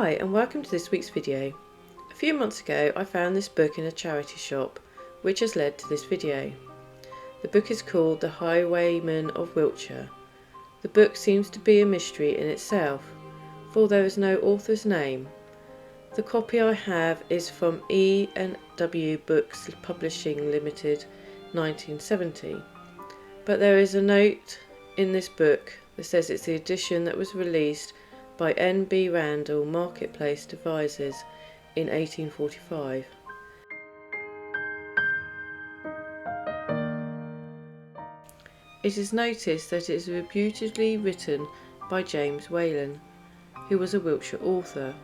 Hi and welcome to this week's video. A few months ago I found this book in a charity shop, which has led to this video. The book is called The Highwaymen of Wiltshire. The book seems to be a mystery in itself, for there is no author's name. The copy I have is from E&W Books Publishing Limited 1970, but there is a note in this book that says it's the edition that was released by N.B. Randall Marketplace Devices in 1845. It is noticed that it is reputedly written by James Whalen, who was a Wiltshire author.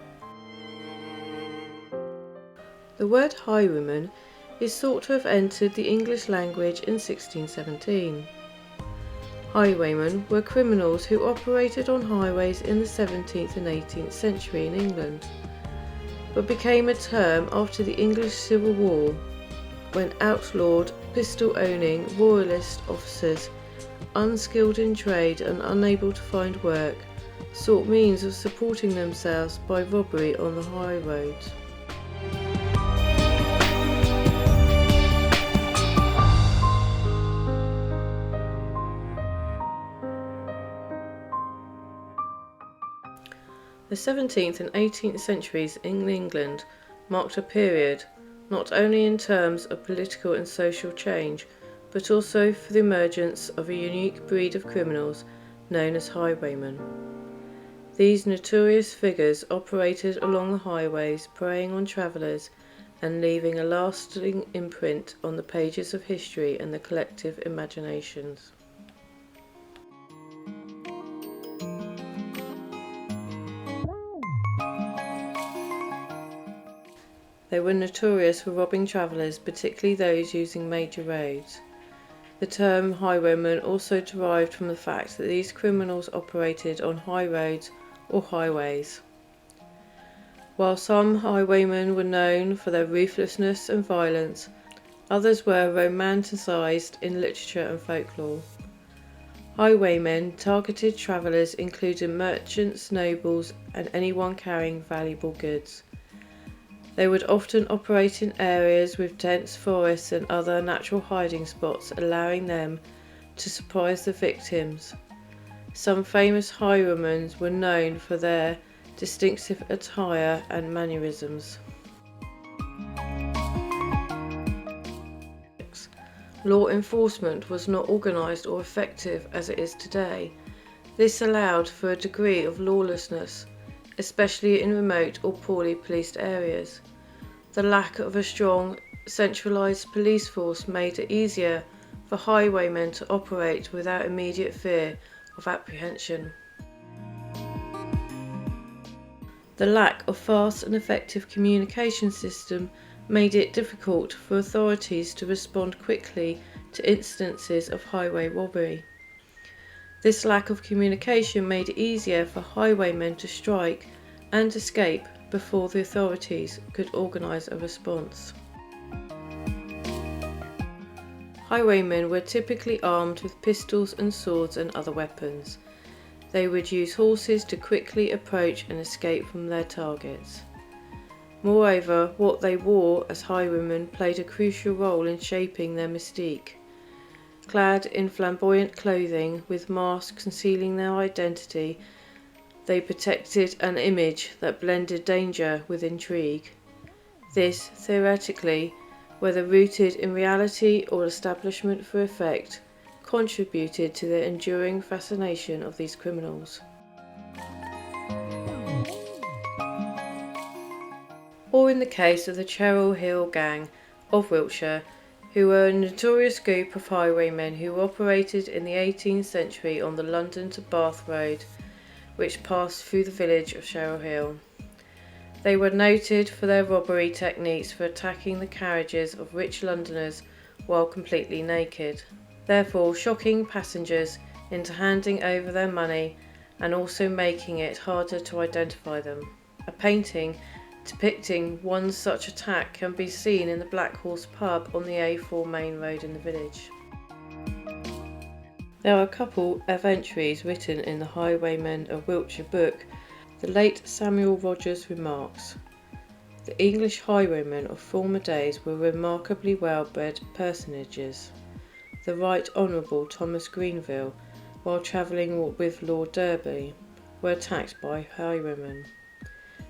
The word highwayman is thought to have entered the English language in 1617. Highwaymen were criminals who operated on highways in the 17th and 18th century in England, but became a term after the English Civil War, when outlawed pistol-owning royalist officers, unskilled in trade and unable to find work, sought means of supporting themselves by robbery on the high roads. The 17th and 18th centuries in England marked a period, not only in terms of political and social change, but also for the emergence of a unique breed of criminals known as highwaymen. These notorious figures operated along the highways, preying on travellers and leaving a lasting imprint on the pages of history and the collective imaginations. They were notorious for robbing travellers, particularly those using major roads. The term highwayman also derived from the fact that these criminals operated on high roads or highways. While some highwaymen were known for their ruthlessness and violence, others were romanticised in literature and folklore. Highwaymen targeted travellers including merchants, nobles, and anyone carrying valuable goods. They would often operate in areas with dense forests and other natural hiding spots, allowing them to surprise the victims. Some famous highwaymen were known for their distinctive attire and mannerisms. Law enforcement was not organised or effective as it is today. This allowed for a degree of lawlessness, especially in remote or poorly policed areas. The lack of a strong, centralised police force made it easier for highwaymen to operate without immediate fear of apprehension. The lack of fast and effective communication system made it difficult for authorities to respond quickly to instances of highway robbery. This lack of communication made it easier for highwaymen to strike and escape before the authorities could organise a response. Highwaymen were typically armed with pistols and swords and other weapons. They would use horses to quickly approach and escape from their targets. Moreover, what they wore as highwaymen played a crucial role in shaping their mystique. Clad in flamboyant clothing, with masks concealing their identity, they protected an image that blended danger with intrigue. This, theoretically, whether rooted in reality or establishment for effect, contributed to the enduring fascination of these criminals. Or in the case of the Cheryl Hill Gang of Wiltshire, who were a notorious group of highwaymen who operated in the 18th century on the London to Bath Road, which passed through the village of Cheryl Hill. They were noted for their robbery techniques for attacking the carriages of rich Londoners while completely naked, therefore shocking passengers into handing over their money and also making it harder to identify them. A painting depicting one such attack can be seen in the Black Horse pub on the A4 main road in the village. There are a couple of entries written in the Highwaymen of Wiltshire book The late Samuel Rogers remarks, "The English highwaymen of former days were remarkably well-bred personages. The Right Honourable Thomas Greenville, while travelling with Lord Derby, were attacked by highwaymen.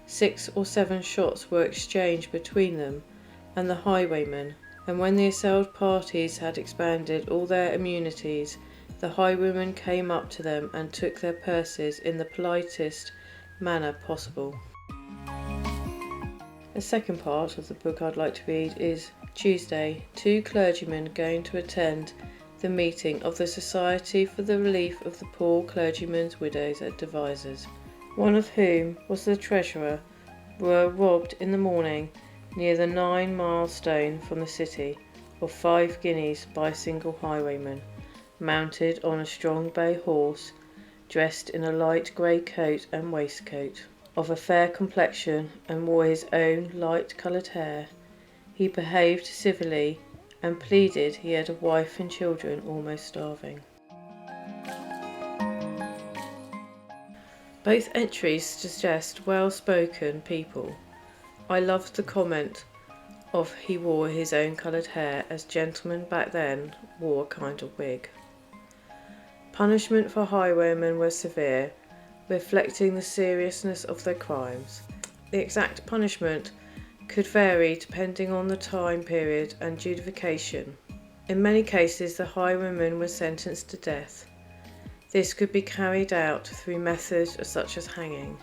6 or 7 shots were exchanged between them and the highwaymen, and when the assailed parties had expended all their immunities, the highwaymen came up to them and took their purses in the politest manner possible." The second part of the book I'd like to read is Tuesday, 2 clergymen going to attend the meeting of the Society for the Relief of the Poor Clergymen's Widows at Devizes, one of whom was the treasurer, were robbed in the morning near the 9-mile stone from the city of 5 guineas by a single highwayman, mounted on a strong bay horse, dressed in a light grey coat and waistcoat, of a fair complexion, and wore his own light-coloured hair. He behaved civilly, and pleaded he had a wife and children almost starving. Both entries suggest well-spoken people. I loved the comment of he wore his own coloured hair, as gentlemen back then wore a kind of wig. Punishment for highwaymen was severe, reflecting the seriousness of their crimes. The exact punishment could vary depending on the time period and justification. In many cases, the highwaymen were sentenced to death. This could be carried out through methods such as hanging.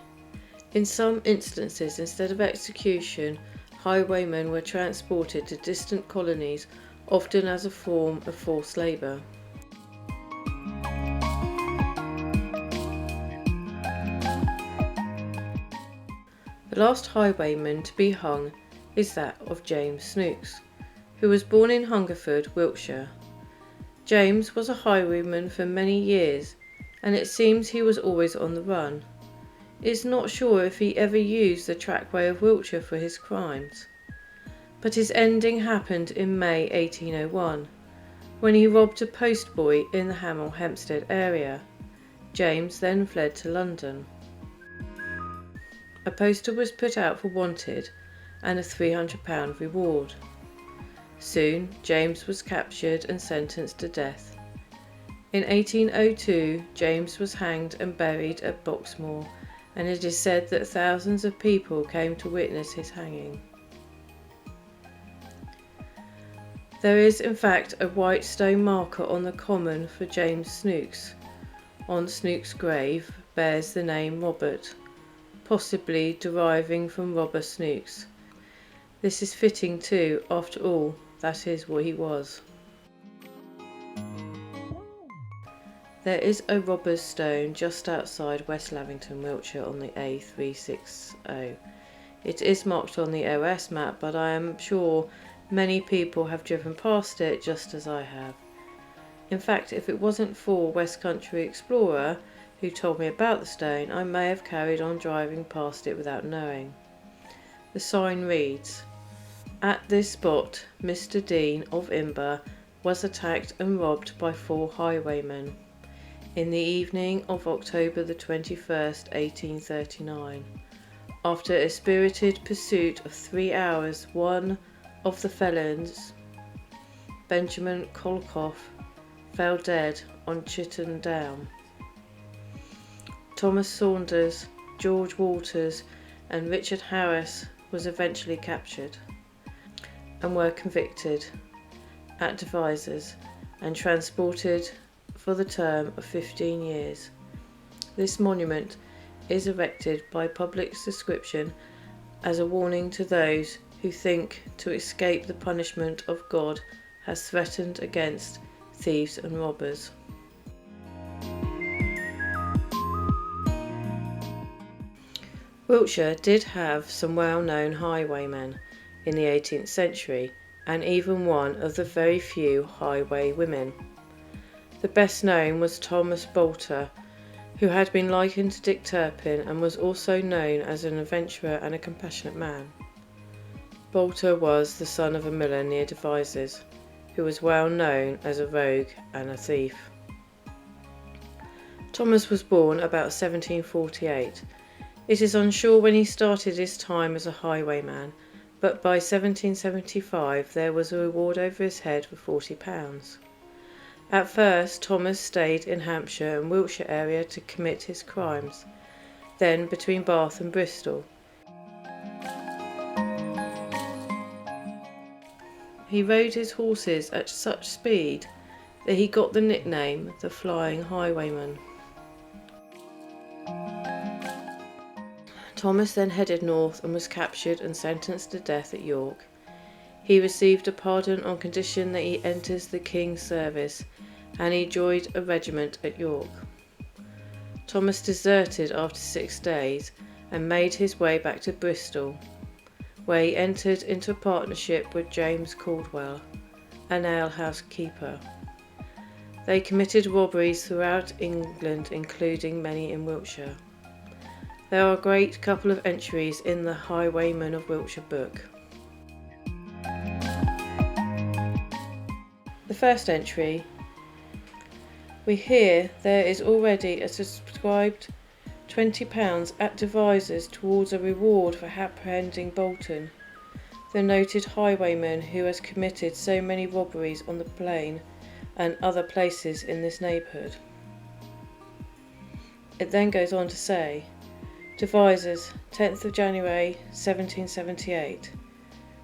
In some instances, instead of execution, highwaymen were transported to distant colonies, often as a form of forced labour. The last highwayman to be hung is that of James Snooks, who was born in Hungerford, Wiltshire. James was a highwayman for many years, and it seems he was always on the run. It's not sure if he ever used the trackway of Wiltshire for his crimes. But his ending happened in May 1801, when he robbed a postboy in the Hamel Hempstead area. James then fled to London. A poster was put out for wanted and a £300 reward. Soon James was captured and sentenced to death. In 1802 James was hanged and buried at Boxmoor, and it is said that thousands of people came to witness his hanging. There is in fact a white stone marker on the common for James Snooks. On Snooks' grave bears the name Robert, possibly deriving from Robber Snooks. This is fitting too, after all, that is what he was. There is a robber's stone just outside West Lavington, Wiltshire on the A360. It is marked on the OS map, but I am sure many people have driven past it just as I have. In fact, if it wasn't for West Country Explorer, who told me about the stone, I may have carried on driving past it without knowing. The sign reads, "At this spot, Mr. Dean of Imber was attacked and robbed by 4 highwaymen in the evening of October the 21st, 1839. After a spirited pursuit of 3 hours, one of the felons, Benjamin Colcoff, fell dead on Chitton Down. Thomas Saunders, George Walters and Richard Harris was eventually captured and were convicted at Devizes and transported for the term of 15 years. This monument is erected by public subscription as a warning to those who think to escape the punishment of God has threatened against thieves and robbers." Wiltshire did have some well-known highwaymen in the 18th century, and even one of the very few highwaywomen. The best known was Thomas Boulter, who had been likened to Dick Turpin and was also known as an adventurer and a compassionate man. Boulter was the son of a miller near Devizes, who was well known as a rogue and a thief. Thomas was born about 1748. It is unsure when he started his time as a highwayman, but by 1775 there was a reward over his head for £40. At first Thomas stayed in Hampshire and Wiltshire area to commit his crimes, then between Bath and Bristol. He rode his horses at such speed that he got the nickname the Flying Highwayman. Thomas then headed north and was captured and sentenced to death at York. He received a pardon on condition that he enters the King's service, and he joined a regiment at York. Thomas deserted after 6 days and made his way back to Bristol, where he entered into a partnership with James Caldwell, an alehouse keeper. They committed robberies throughout England, including many in Wiltshire. There are a great couple of entries in the Highwaymen of Wiltshire book. The first entry, we hear there is already a subscribed £20 at Devizes towards a reward for apprehending Bolton, the noted highwayman who has committed so many robberies on the plain and other places in this neighbourhood. It then goes on to say, Devizes, 10th of January 1778.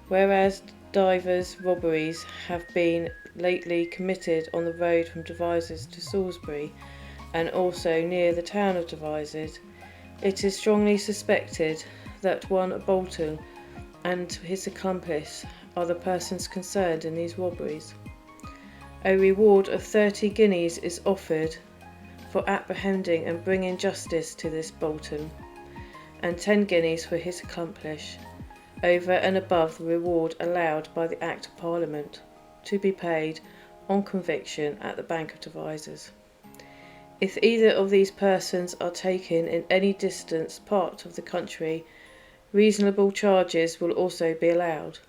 Whereas divers robberies have been lately committed on the road from Devizes to Salisbury, and also near the town of Devizes, it is strongly suspected that one at Bolton and his accomplice are the persons concerned in these robberies. A reward of 30 guineas is offered for apprehending and bringing justice to this Bolton, and 10 guineas for his accomplice, over and above the reward allowed by the Act of Parliament, to be paid on conviction at the Bank of Devizes. If either of these persons are taken in any distant part of the country, reasonable charges will also be allowed.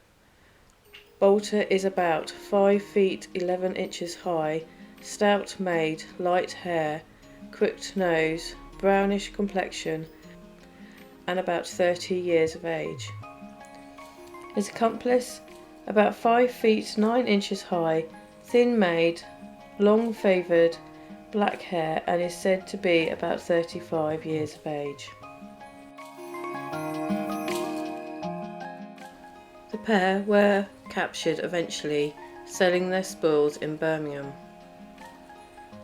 Bolter is about 5 feet 11 inches high, stout made, light hair, crooked nose, brownish complexion, and about 30 years of age. His accomplice, about 5 feet 9 inches high, thin made, long favoured, black hair, and is said to be about 35 years of age. The pair were captured eventually, selling their spoils in Birmingham.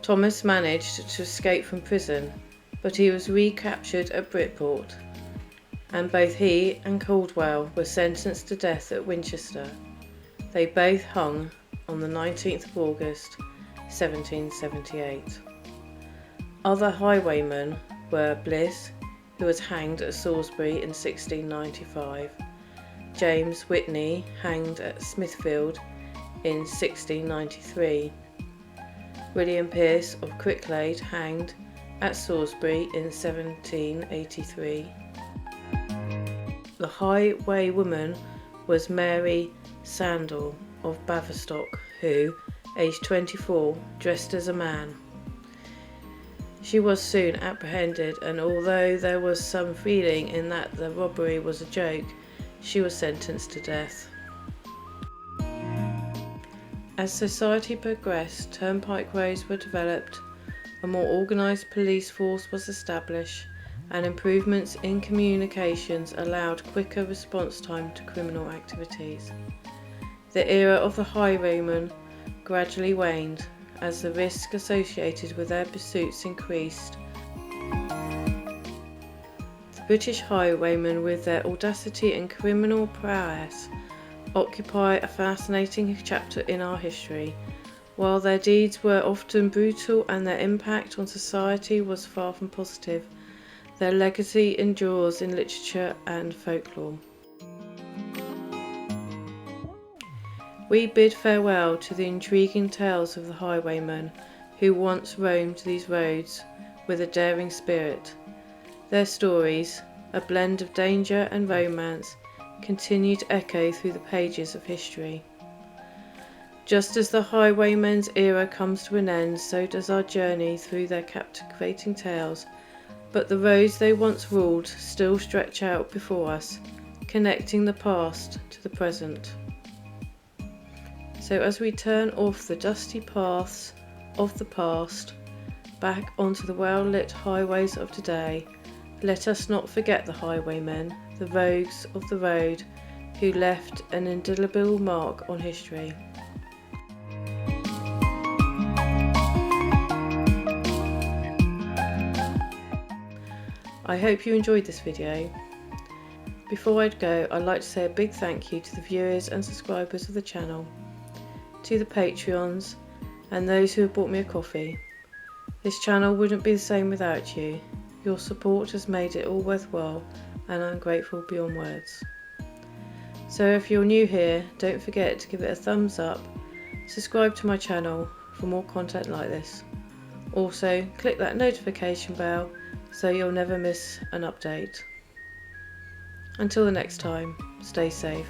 Thomas managed to escape from prison, but he was recaptured at Bridport, and both he and Caldwell were sentenced to death at Winchester. They both hung on the 19th of August 1778. Other highwaymen were Bliss, who was hanged at Salisbury in 1695, James Whitney, hanged at Smithfield in 1693, William Pierce of Cricklade, hanged at Salisbury in 1783. The highwaywoman was Mary Sandal of Baverstock, who, aged 24, dressed as a man. She was soon apprehended, and although there was some feeling in that the robbery was a joke, she was sentenced to death. As society progressed, turnpike roads were developed, a more organised police force was established, and improvements in communications allowed quicker response time to criminal activities. The era of the highwaymen gradually waned as the risk associated with their pursuits increased. The British highwaymen, with their audacity and criminal prowess, occupy a fascinating chapter in our history. While their deeds were often brutal and their impact on society was far from positive, their legacy endures in literature and folklore. We bid farewell to the intriguing tales of the highwaymen who once roamed these roads with a daring spirit. Their stories, a blend of danger and romance, continue to echo through the pages of history. Just as the highwaymen's era comes to an end, so does our journey through their captivating tales but the roads they once ruled still stretch out before us, connecting the past to the present. So as we turn off the dusty paths of the past, back onto the well-lit highways of today, let us not forget the highwaymen, the rogues of the road, who left an indelible mark on history. I hope you enjoyed this video. Before I go, I'd like to say a big thank you to the viewers and subscribers of the channel, to the Patreons, and those who have bought me a coffee. This channel wouldn't be the same without you. Your support has made it all worthwhile, and I'm grateful beyond words. So if you're new here, don't forget to give it a thumbs up, subscribe to my channel for more content like this. Also, click that notification bell so you'll never miss an update. Until the next time, stay safe.